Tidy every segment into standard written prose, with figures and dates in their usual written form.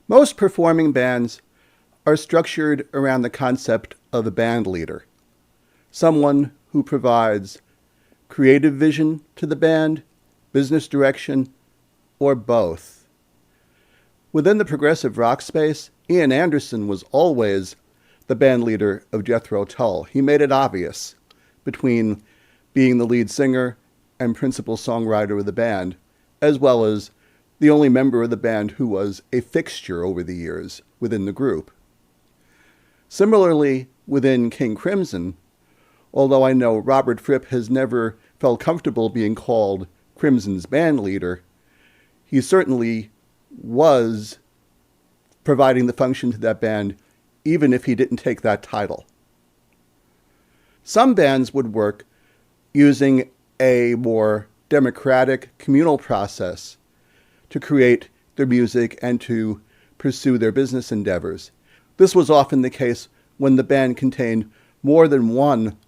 Most performing bands are structured around the concept of a band leader, someone who provides creative vision to the band, business direction, or both. Within the progressive rock space, Ian Anderson was always the band leader of Jethro Tull. He made it obvious between being the lead singer and principal songwriter of the band, as well as the only member of the band who was a fixture over the years within the group. Similarly, within King Crimson, although I know Robert Fripp has never felt comfortable being called Crimson's band leader, he certainly was providing the function to that band, even if he didn't take that title. Some bands would work using a more democratic communal process to create their music and to pursue their business endeavors. This was often the case when the band contained more than one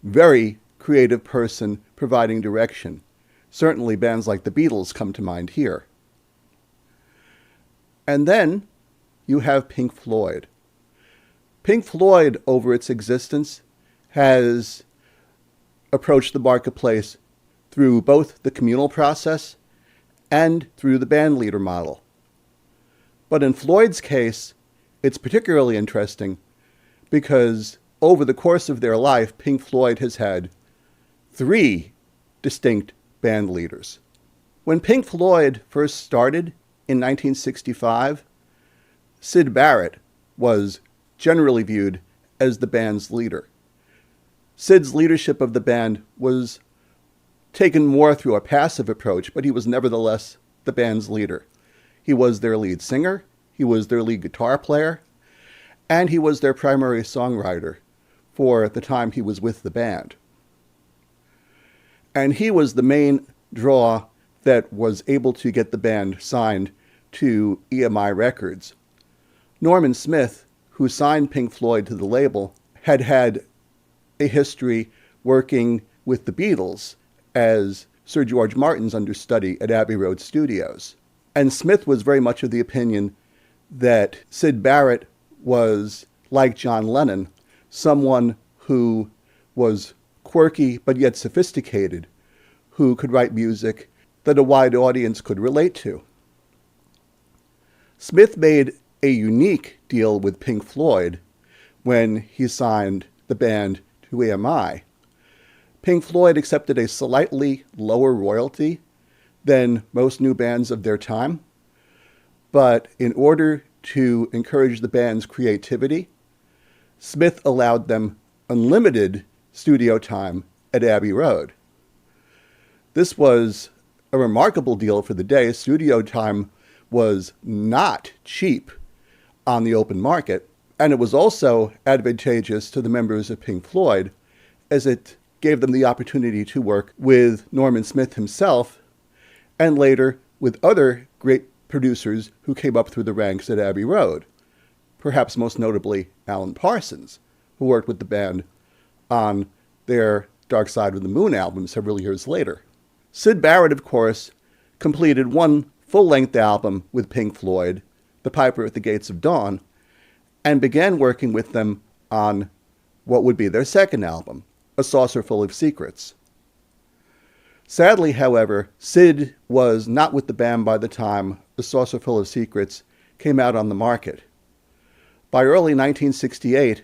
very creative person providing direction. Certainly bands like the Beatles come to mind here. And then you have Pink Floyd. Pink Floyd, over its existence, has approached the marketplace through both the communal process and through the bandleader model. But in Floyd's case, it's particularly interesting because over the course of their life, Pink Floyd has had 3 distinct band leaders. When Pink Floyd first started in 1965, Syd Barrett was generally viewed as the band's leader. Syd's leadership of the band was taken more through a passive approach, but he was nevertheless the band's leader. He was their lead singer, he was their lead guitar player, and he was their primary songwriter for the time he was with the band. And he was the main draw that was able to get the band signed to EMI Records. Norman Smith, who signed Pink Floyd to the label, had had a history working with the Beatles as Sir George Martin's understudy at Abbey Road Studios. And Smith was very much of the opinion that Syd Barrett was, like John Lennon, someone who was quirky but yet sophisticated, who could write music that a wide audience could relate to. Smith made a unique deal with Pink Floyd when he signed the band to EMI. Pink Floyd accepted a slightly lower royalty than most new bands of their time, but in order to encourage the band's creativity, Smith allowed them unlimited studio time at Abbey Road. This was a remarkable deal for the day. Studio time was not cheap on the open market, and it was also advantageous to the members of Pink Floyd as it gave them the opportunity to work with Norman Smith himself and later with other great producers who came up through the ranks at Abbey Road, perhaps most notably Alan Parsons, who worked with the band on their Dark Side of the Moon album several years later. Syd Barrett, of course, completed one full-length album with Pink Floyd, The Piper at the Gates of Dawn, and began working with them on what would be their second album, A Saucer Full of Secrets. Sadly, however, Syd was not with the band by the time A Saucer Full of Secrets came out on the market. By early 1968,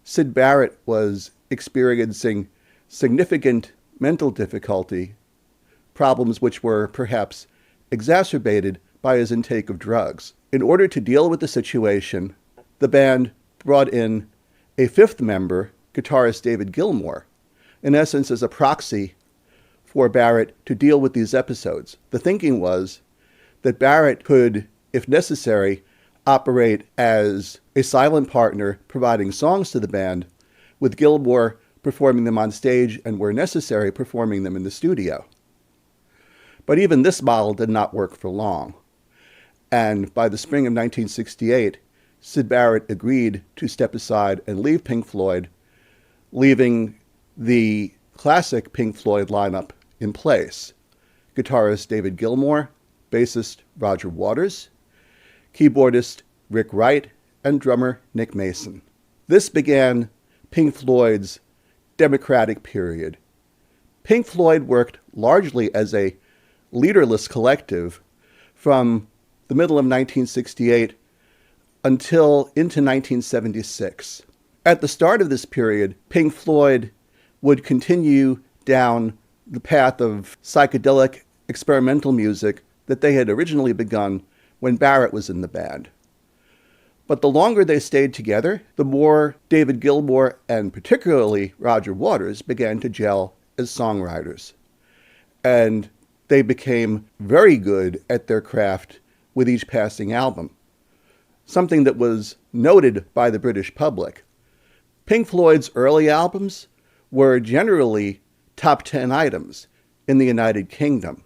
Syd Barrett was experiencing significant mental difficulty, problems which were perhaps exacerbated by his intake of drugs. In order to deal with the situation, the band brought in a 5th member, guitarist David Gilmour, in essence as a proxy for Barrett to deal with these episodes. The thinking was that Barrett could, if necessary, operate as a silent partner providing songs to the band, with Gilmour performing them on stage and, where necessary, performing them in the studio. But even this model did not work for long. And by the spring of 1968, Syd Barrett agreed to step aside and leave Pink Floyd, leaving the classic Pink Floyd lineup in place. Guitarist David Gilmour, bassist Roger Waters, keyboardist Rick Wright, and drummer Nick Mason. This began Pink Floyd's Democratic period. Pink Floyd worked largely as a leaderless collective from the middle of 1968 until into 1976. At the start of this period, Pink Floyd would continue down the path of psychedelic experimental music that they had originally begun when Barrett was in the band. But the longer they stayed together, the more David Gilmour and particularly Roger Waters began to gel as songwriters. And they became very good at their craft with each passing album, something that was noted by the British public. Pink Floyd's early albums were generally top 10 items in the United Kingdom.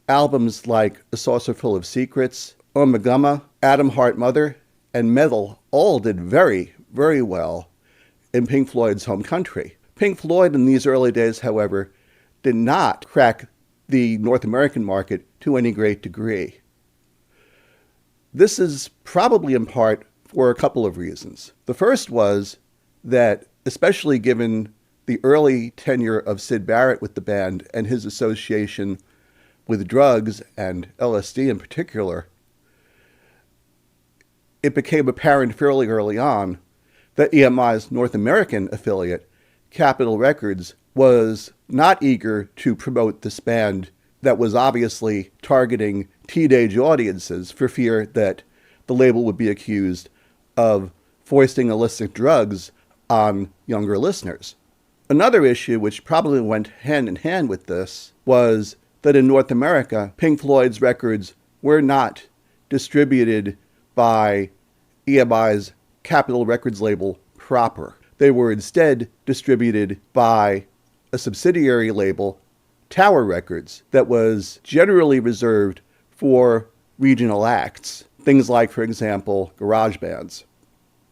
Albums like A Saucerful of Secrets, Omagama, Atom Heart Mother, and Metal all did very, very well in Pink Floyd's home country. Pink Floyd in these early days, however, did not crack the North American market to any great degree. This is probably in part for a couple of reasons. The first was that, especially given the early tenure of Syd Barrett with the band and his association with drugs and LSD in particular, it became apparent fairly early on that EMI's North American affiliate, Capitol Records, was not eager to promote this band that was obviously targeting teenage audiences for fear that the label would be accused of foisting illicit drugs on younger listeners. Another issue, which probably went hand in hand with this, was that in North America, Pink Floyd's records were not distributed by EMI's Capitol Records label proper. They were instead distributed by a subsidiary label, Tower Records, that was generally reserved for regional acts, things like, for example, garage bands.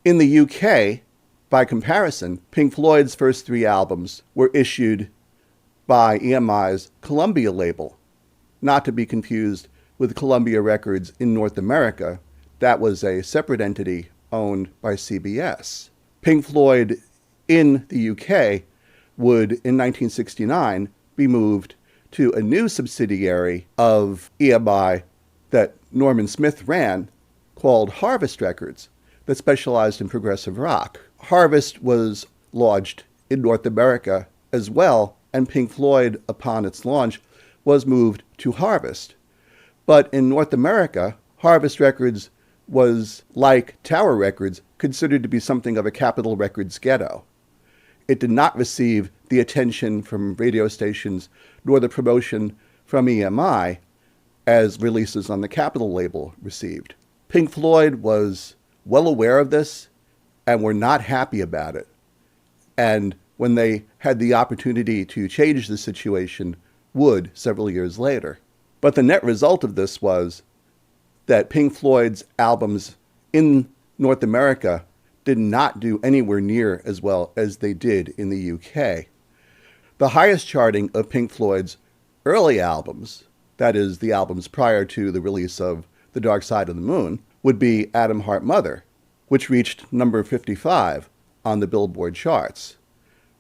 In the UK, by comparison, Pink Floyd's first 3 albums were issued by EMI's Columbia label, not to be confused with Columbia Records in North America. That was a separate entity owned by CBS. Pink Floyd in the UK would, in 1969, be moved to a new subsidiary of EMI that Norman Smith ran, called Harvest Records, that specialized in progressive rock. Harvest was launched in North America as well, and Pink Floyd, upon its launch, was moved to Harvest. But in North America, Harvest Records was, like Tower Records, considered to be something of a Capitol Records ghetto. It did not receive the attention from radio stations nor the promotion from EMI as releases on the Capitol label received. Pink Floyd was well aware of this and were not happy about it. And when they had the opportunity to change the situation, would several years later. But the net result of this was that Pink Floyd's albums in North America did not do anywhere near as well as they did in the UK. The highest charting of Pink Floyd's early albums, that is, the albums prior to the release of The Dark Side of the Moon, would be Atom Heart Mother, which reached number 55 on the Billboard charts.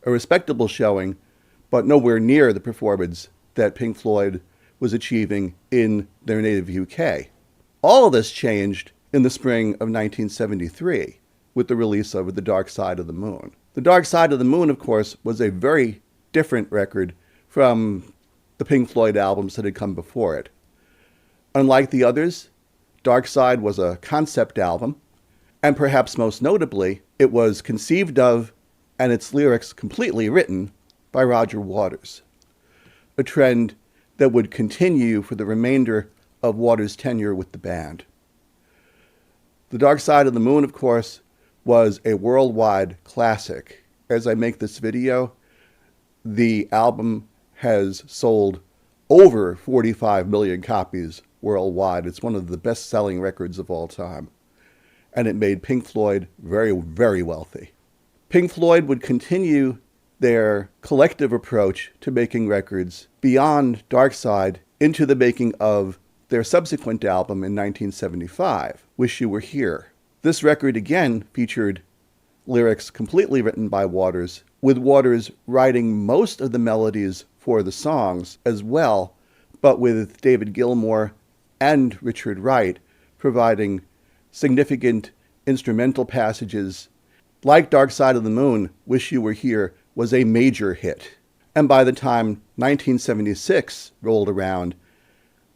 A respectable showing, but nowhere near the performance that Pink Floyd was achieving in their native UK. All of this changed in the spring of 1973 with the release of The Dark Side of the Moon. The Dark Side of the Moon, of course, was a very different record from the Pink Floyd albums that had come before it. Unlike the others, Dark Side was a concept album, and perhaps most notably, it was conceived of and its lyrics completely written by Roger Waters, a trend that would continue for the remainder of Waters' tenure with the band. The Dark Side of the Moon, of course, was a worldwide classic. As I make this video, the album has sold over 45 million copies worldwide. It's one of the best-selling records of all time. And it made Pink Floyd very, very wealthy. Pink Floyd would continue their collective approach to making records beyond Dark Side into the making of their subsequent album in 1975, Wish You Were Here. This record again featured lyrics completely written by Waters, with Waters writing most of the melodies for the songs as well, but with David Gilmour and Richard Wright providing significant instrumental passages. Like Dark Side of the Moon, Wish You Were Here was a major hit. And by the time 1976 rolled around,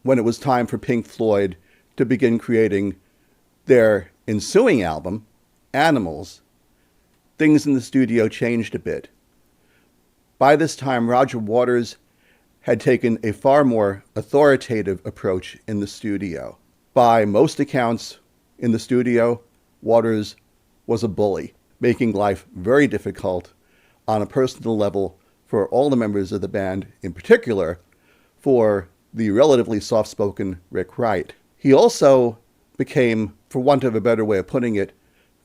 when it was time for Pink Floyd to begin creating their ensuing album, Animals, things in the studio changed a bit. By this time, Roger Waters had taken a far more authoritative approach in the studio. By most accounts in the studio, Waters was a bully, making life very difficult on a personal level for all the members of the band, in particular for the relatively soft-spoken Rick Wright. He also became, for want of a better way of putting it,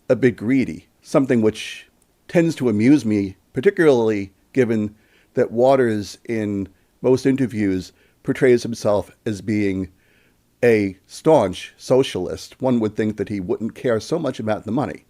a bit greedy, something which tends to amuse me, particularly given that Waters, in most interviews, portrays himself as being a staunch socialist. One would think that he wouldn't care so much about the money.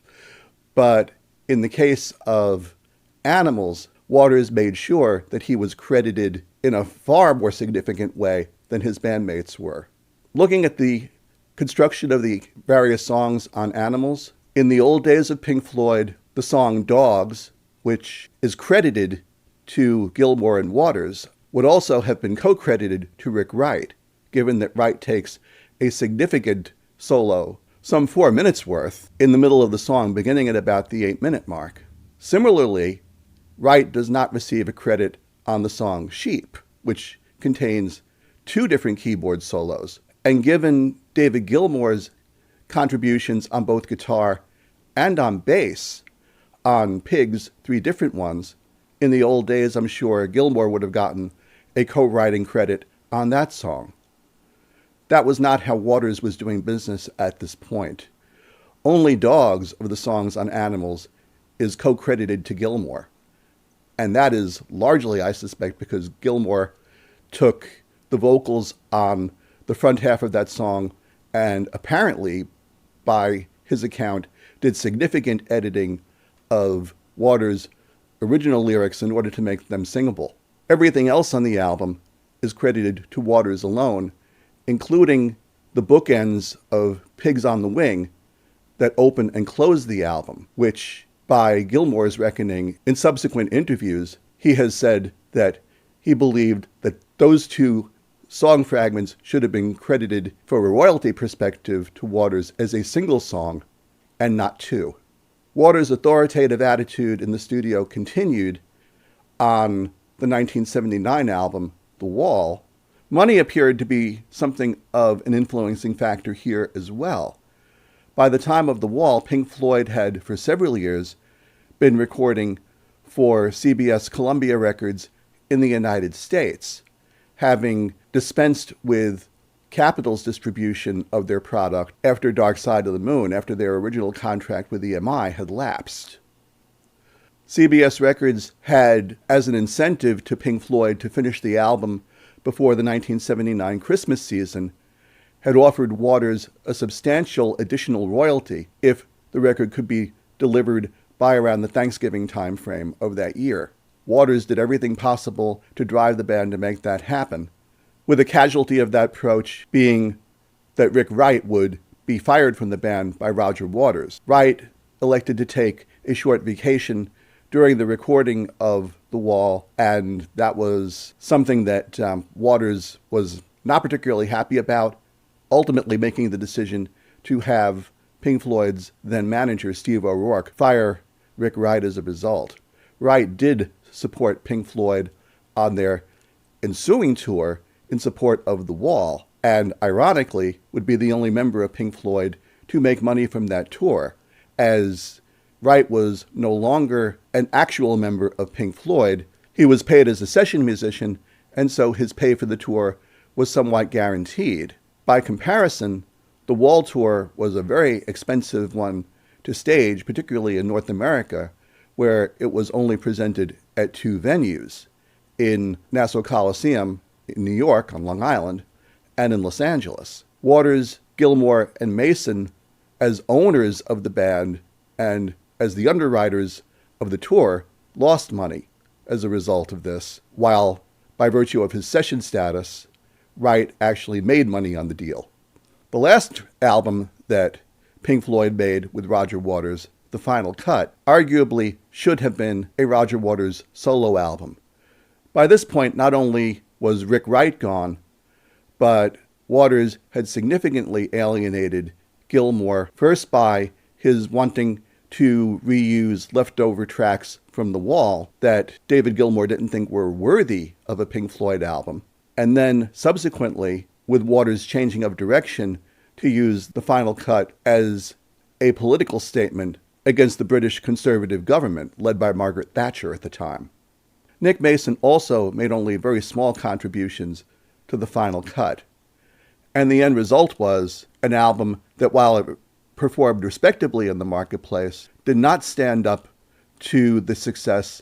But in the case of Animals, Waters made sure that he was credited in a far more significant way than his bandmates were. Looking at the construction of the various songs on Animals, in the old days of Pink Floyd, the song Dogs, which is credited to Gilmour and Waters, would also have been co-credited to Rick Wright, given that Wright takes a significant solo, some 4 minutes worth, in the middle of the song, beginning at about the 8-minute mark. Similarly, Wright does not receive a credit on the song Sheep, which contains 2 different keyboard solos. And given David Gilmour's contributions on both guitar and on bass on Pig's 3 different ones, in the old days, I'm sure Gilmour would have gotten a co-writing credit on that song. That was not how Waters was doing business at this point. Only Dogs of the songs on Animals is co-credited to Gilmour. And that is largely, I suspect, because Gilmour took the vocals on the front half of that song and apparently, by his account, did significant editing of Waters' original lyrics in order to make them singable. Everything else on the album is credited to Waters alone, including the bookends of Pigs on the Wing that open and close the album, which, by Gilmour's reckoning, in subsequent interviews, he has said that he believed that those 2 song fragments should have been credited for a royalty perspective to Waters as a single song and not 2. Waters' authoritative attitude in the studio continued on the 1979 album, The Wall. Money appeared to be something of an influencing factor here as well. By the time of The Wall, Pink Floyd had, for several years, been recording for CBS Columbia Records in the United States, having dispensed with Capitol's distribution of their product after Dark Side of the Moon, after their original contract with EMI had lapsed. CBS Records had, as an incentive to Pink Floyd to finish the album before the 1979 Christmas season, had offered Waters a substantial additional royalty if the record could be delivered by around the Thanksgiving timeframe of that year. Waters did everything possible to drive the band to make that happen, with a casualty of that approach being that Rick Wright would be fired from the band by Roger Waters. Wright elected to take a short vacation during the recording of The Wall, and that was something that Waters was not particularly happy about, ultimately making the decision to have Pink Floyd's then manager, Steve O'Rourke, fire Rick Wright as a result. Wright did support Pink Floyd on their ensuing tour in support of The Wall, and ironically would be the only member of Pink Floyd to make money from that tour, as Wright was no longer an actual member of Pink Floyd. He was paid as a session musician, and so his pay for the tour was somewhat guaranteed. By comparison, the Wall tour was a very expensive one to stage, particularly in North America, where it was only presented at 2 venues, in Nassau Coliseum in New York on Long Island, and in Los Angeles. Waters, Gilmour, and Mason, as owners of the band and as the underwriters of the tour, lost money as a result of this, while by virtue of his session status, Wright actually made money on the deal. The last album that Pink Floyd made with Roger Waters, The Final Cut, arguably should have been a Roger Waters solo album. By this point, not only was Rick Wright gone, but Waters had significantly alienated Gilmour, first by his wanting to reuse leftover tracks from The Wall that David Gilmour didn't think were worthy of a Pink Floyd album, and then subsequently with Waters' changing of direction to use The Final Cut as a political statement against the British Conservative government led by Margaret Thatcher at the time. Nick Mason also made only very small contributions to The Final Cut, and the end result was an album that, while it performed respectably in the marketplace, did not stand up to the success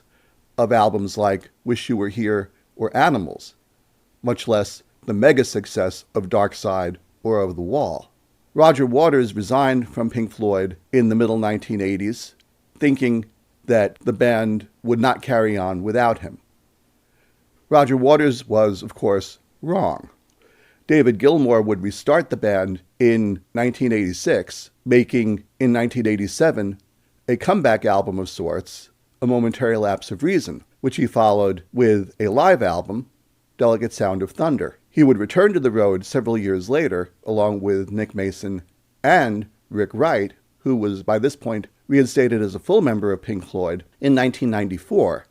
of albums like Wish You Were Here or Animals, much less the mega success of Dark Side or of The Wall. Roger Waters resigned from Pink Floyd in the middle 1980s, thinking that the band would not carry on without him. Roger Waters was, of course, wrong. David Gilmour would restart the band in 1986, making in 1987 a comeback album of sorts, A Momentary Lapse of Reason, which he followed with a live album, Delicate Sound of Thunder. He would return to the road several years later, along with Nick Mason and Rick Wright, who was by this point reinstated as a full member of Pink Floyd, in 1994,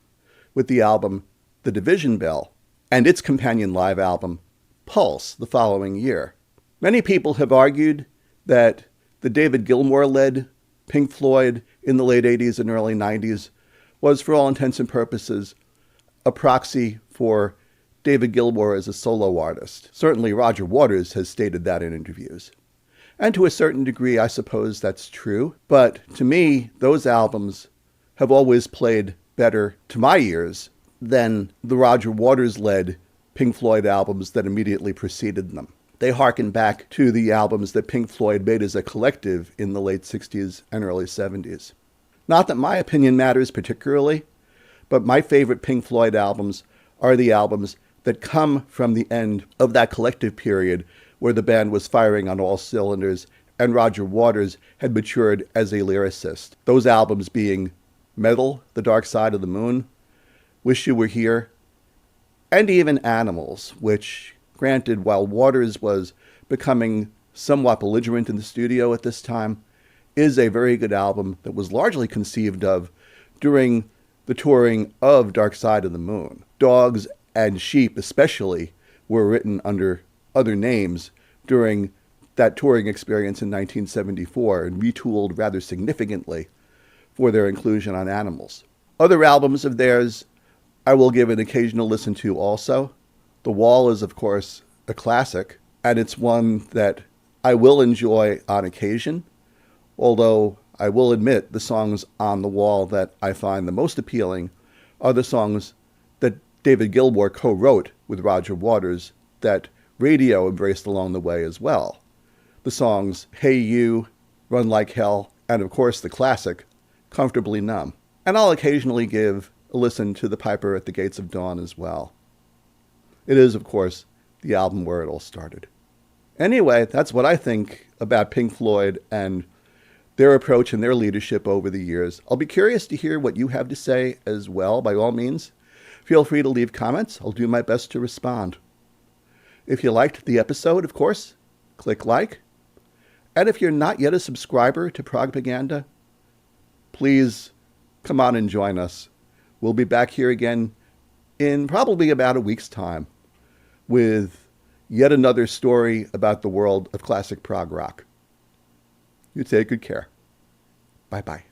with the album The Division Bell and its companion live album, Pulse, the following year. Many people have argued that the David Gilmour-led Pink Floyd in the late 80s and early 90s was, for all intents and purposes, a proxy for David Gilmour as a solo artist. Certainly Roger Waters has stated that in interviews. And to a certain degree, I suppose that's true. But to me, those albums have always played better, to my ears, than the Roger Waters-led Pink Floyd albums that immediately preceded them. They harken back to the albums that Pink Floyd made as a collective in the late 60s and early 70s. Not that my opinion matters particularly, but my favorite Pink Floyd albums are the albums that come from the end of that collective period where the band was firing on all cylinders and Roger Waters had matured as a lyricist. Those albums being Metal, The Dark Side of the Moon, Wish You Were Here, and even Animals, which, granted, while Waters was becoming somewhat belligerent in the studio at this time, is a very good album that was largely conceived of during the touring of Dark Side of the Moon. Dogs and Sheep especially were written under other names during that touring experience in 1974 and retooled rather significantly for their inclusion on Animals. Other albums of theirs I will give an occasional listen to also. The Wall is, of course, a classic, and it's one that I will enjoy on occasion, although I will admit the songs on The Wall that I find the most appealing are the songs that David Gilmour co-wrote with Roger Waters that radio embraced along the way as well. The songs Hey You, Run Like Hell, and of course the classic, Comfortably Numb. And I'll occasionally give a listen to The Piper at the Gates of Dawn as well. It is, of course, the album where it all started. Anyway, that's what I think about Pink Floyd and their approach and their leadership over the years. I'll be curious to hear what you have to say as well. By all means, feel free to leave comments. I'll do my best to respond. If you liked the episode, of course, click like. And if you're not yet a subscriber to Propaganda, please come on and join us. We'll be back here again in probably about a week's time with yet another story about the world of classic prog rock. You take good care. Bye-bye.